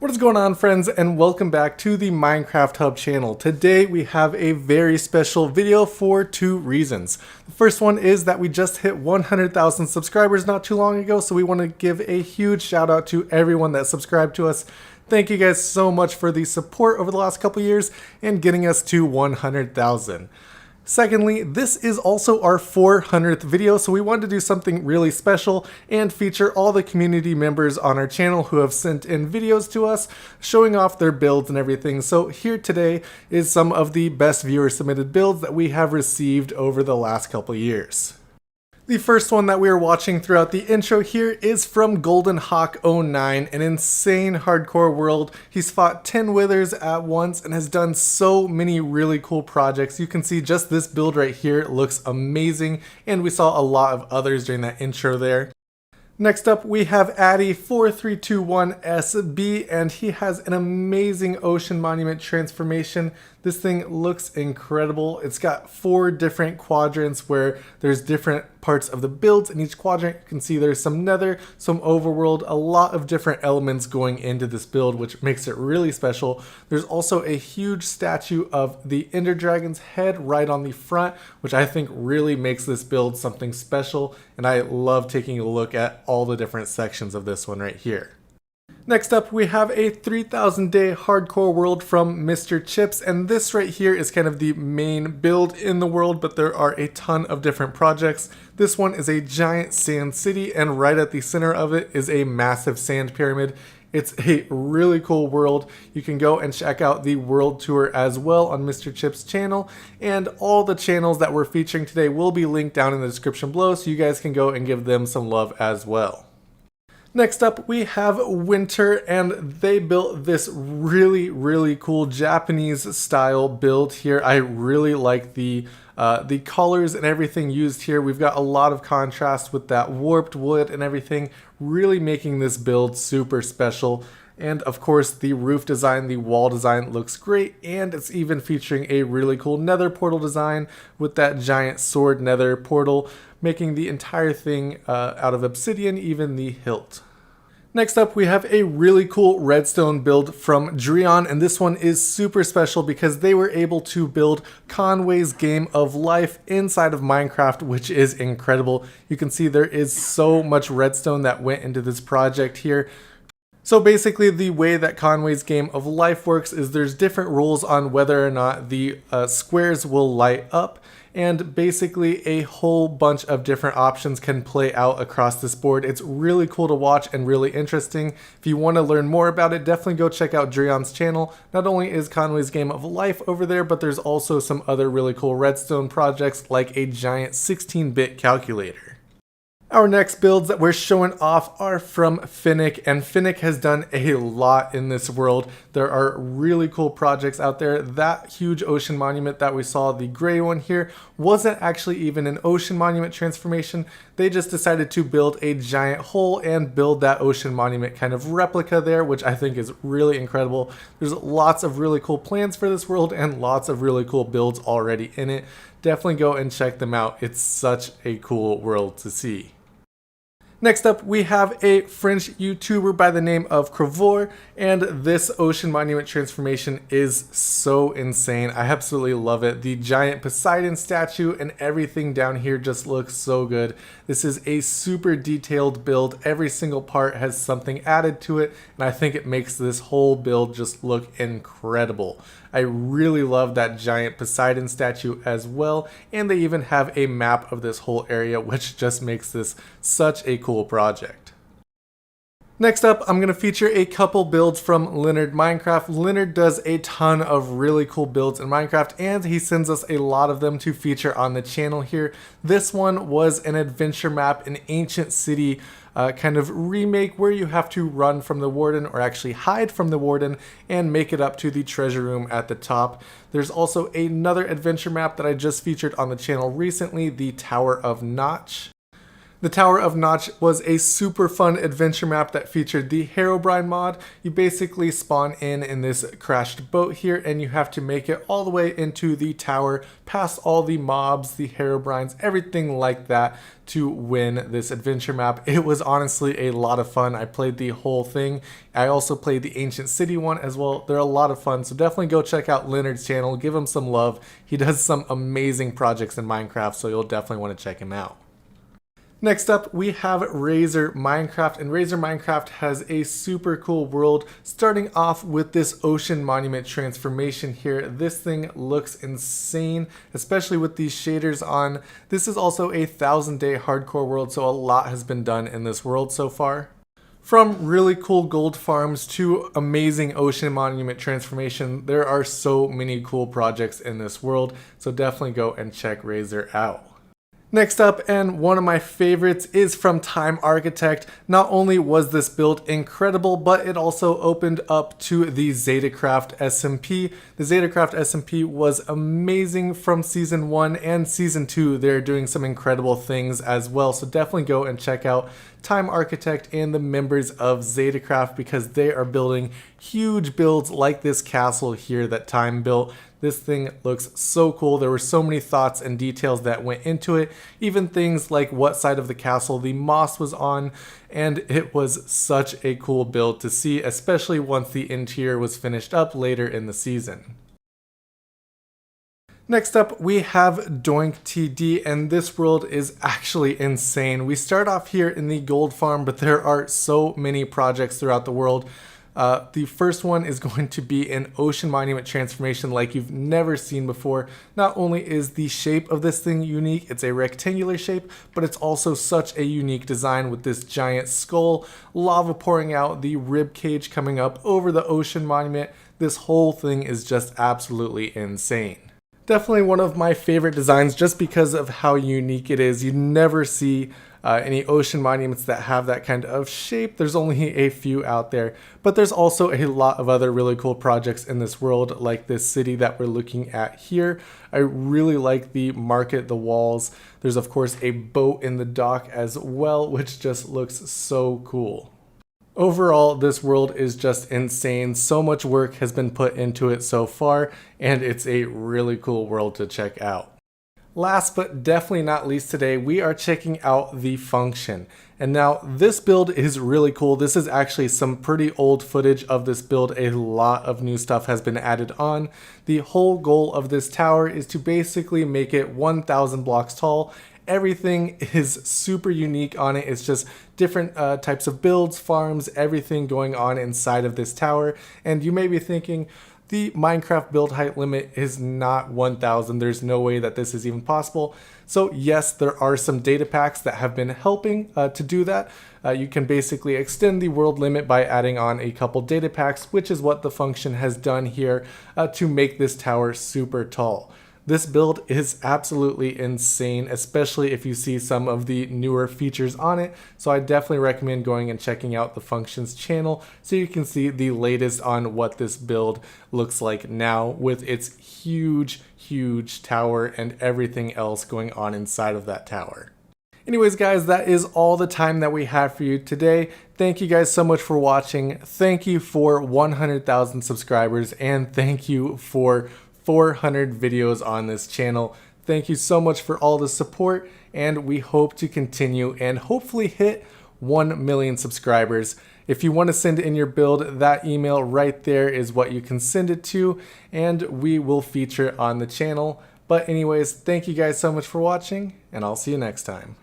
What is going on, friends, and welcome back to the Minecraft Hub channel. Today we have a very special video for two reasons. The first one is that we just hit 100,000 subscribers not too long ago, so we want to give a huge shout out to everyone that subscribed to us. Thank you guys so much for the support over the last couple years and getting us to 100,000. Secondly, this is also our 400th video, so we wanted to do something really special and feature all the community members on our channel who have sent in videos to us showing off their builds and everything. So here today is some of the best viewer submitted builds that we have received over the last couple years. The first one that we are watching throughout the intro here is from goldenhawk09, an insane hardcore world. He's fought 10 withers at once and has done so many really cool projects. You can see just this build right here looks amazing, and we saw a lot of others during that intro there. Next up, we have Addy4321SB, and he has an amazing ocean monument transformation. This thing looks incredible. It's got 4 different quadrants where there's different parts of the builds. In each quadrant, you can see there's some nether, some overworld, a lot of different elements going into this build, which makes it really special. There's also a huge statue of the Ender Dragon's head right on the front, which I think really makes this build something special, and I love taking a look at all the different sections of this one right here. Next up, we have a 3000 day hardcore world from mrchips, and this right here is kind of the main build in the world, but there are a ton of different projects. This one is a giant sand city, and right at the center of it is a massive sand pyramid. It's a really cool world. You can go and check out the world tour as well on mrchips' channel, and all the channels that we're featuring today will be linked down in the description below, so you guys can go and give them some love as well. Next up, we have Winter, and they built this really cool Japanese style build here. I really like the colors and everything used here. We've got a lot of contrast with that warped wood and everything, really making this build super special. And of course, the roof design, the wall design looks great, and it's even featuring a really cool nether portal design with that giant sword nether portal, making the entire thing out of obsidian, even the hilt. Next up, we have a really cool redstone build from Dreon, and this one is super special because they were able to build Conway's Game of Life inside of Minecraft, which is incredible. You can see there is so much redstone that went into this project here. So basically, the way that Conway's Game of Life works is there's different rules on whether or not the squares will light up, and basically a whole bunch of different options can play out across this board. It's really cool to watch and really interesting. If you want to learn more about it, definitely go check out Dreon's channel. Not only is Conway's Game of Life over there, but there's also some other really cool redstone projects like a giant 16-bit calculator. Our next builds that we're showing off are from Finnick, and Finnick has done a lot in this world. There are really cool projects out there. That huge ocean monument that we saw, the gray one here, wasn't actually even an ocean monument transformation. They just decided to build a giant hole and build that ocean monument kind of replica there, which I think is really incredible. There's lots of really cool plans for this world and lots of really cool builds already in it. Definitely go and check them out. It's such a cool world to see. Next up, we have a French YouTuber by the name of Cravor, and this ocean monument transformation is so insane. I absolutely love it. The giant Poseidon statue and everything down here just looks so good. This is a super detailed build. Every single part has something added to it, and I think it makes this whole build just look incredible. I really love that giant Poseidon statue as well, and they even have a map of this whole area, which just makes this such a cool project. Next up, I'm going to feature a couple builds from Leonard Minecraft. Leonard does a ton of really cool builds in Minecraft, and he sends us a lot of them to feature on the channel here. This one was an adventure map, an ancient city kind of remake where you have to run from the warden, or actually hide from the warden, and make it up to the treasure room at the top. There's also another adventure map that I just featured on the channel recently, the Tower of Notch. The Tower of Notch was a super fun adventure map that featured the Herobrine mod. You basically spawn in this crashed boat here, and you have to make it all the way into the tower, past all the mobs, the Herobrines, everything like that to win this adventure map. It was honestly a lot of fun. I played the whole thing. I also played the Ancient City one as well. They're a lot of fun, so definitely go check out Leonard's channel. Give him some love. He does some amazing projects in Minecraft, so you'll definitely want to check him out. Next up, we have Razor Minecraft, and Razor Minecraft has a super cool world, starting off with this ocean monument transformation here. This thing looks insane, especially with these shaders on. This is also a 1000-day hardcore world, so a lot has been done in this world so far. From really cool gold farms to amazing ocean monument transformation, there are so many cool projects in this world, so definitely go and check Razor out. Next up, and one of my favorites, is from Time Architect. Not only was this build incredible, but it also opened up to the Zetacraft SMP. The Zetacraft SMP was amazing from Season 1 and Season 2. They're doing some incredible things as well, so definitely go and check out Time Architect and the members of Zetacraft, because they are building huge builds like this castle here that Time built. This thing looks so cool. There were so many thoughts and details that went into it, even things like what side of the castle the moss was on, and it was such a cool build to see, especially once the interior was finished up later in the season. Next up, we have Doink TD, and this world is actually insane. We start off here in the gold farm, but there are so many projects throughout the world. The first one is going to be an ocean monument transformation like you've never seen before. Not only is the shape of this thing unique, it's a rectangular shape, but it's also such a unique design with this giant skull, lava pouring out, the rib cage coming up over the ocean monument. This whole thing is just absolutely insane. Definitely one of my favorite designs just because of how unique it is. You never see any ocean monuments that have that kind of shape. There's only a few out there, but there's also a lot of other really cool projects in this world, like this city that we're looking at here. I really like the market, the walls. There's of course a boat in the dock as well, which just looks so cool. Overall, this world is just insane. So much work has been put into it so far, and it's a really cool world to check out. Last but definitely not least today, we are checking out the function. And now this build is really cool. This is actually some pretty old footage of this build. A lot of new stuff has been added on. The whole goal of this tower is to basically make it 1,000 blocks tall. Everything is super unique on it. It's just different types of builds, farms, everything going on inside of this tower. And you may be thinking, the Minecraft build height limit is not 1,000. There's no way that this is even possible. So yes, there are some data packs that have been helping to do that. You can basically extend the world limit by adding on a couple data packs, which is what the function has done here to make this tower super tall. This build is absolutely insane, especially if you see some of the newer features on it. So I definitely recommend going and checking out the functions channel so you can see the latest on what this build looks like now with its huge tower and everything else going on inside of that tower. Anyways guys, that is all the time that we have for you today. Thank you guys so much for watching. Thank you for 100,000 subscribers, and thank you for 400 videos on this channel. Thank you so much for all the support, and we hope to continue and hopefully hit 1 million subscribers. If you want to send in your build, that email right there is what you can send it to, and we will feature it on the channel. But anyways, thank you guys so much for watching, and I'll see you next time.